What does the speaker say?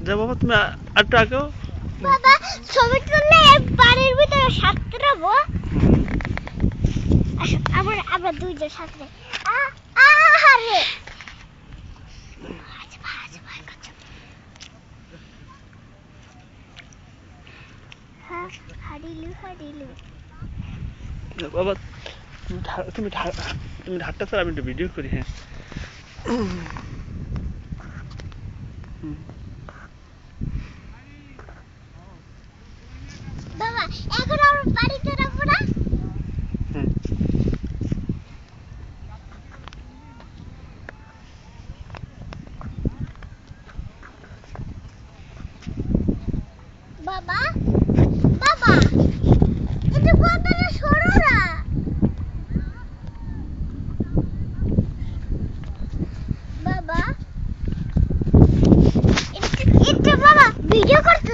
যা বাবা তুমি একটু আগেও বাবা ছবি তুললে বাড়ির ভিতরে সাথে রাখবো। আমার আবার দুইজন সাথে আরে হারিলু বাবা তুমি ঢাকটা স্যার আমি একটু ভিডিও করি। হ্যাঁ বাবা এখন আমরা বাড়িতে রাখবো না। বাবা বাবা এটা কথাটা সরো না। বাবা এটা বাবা ভিডিও করতে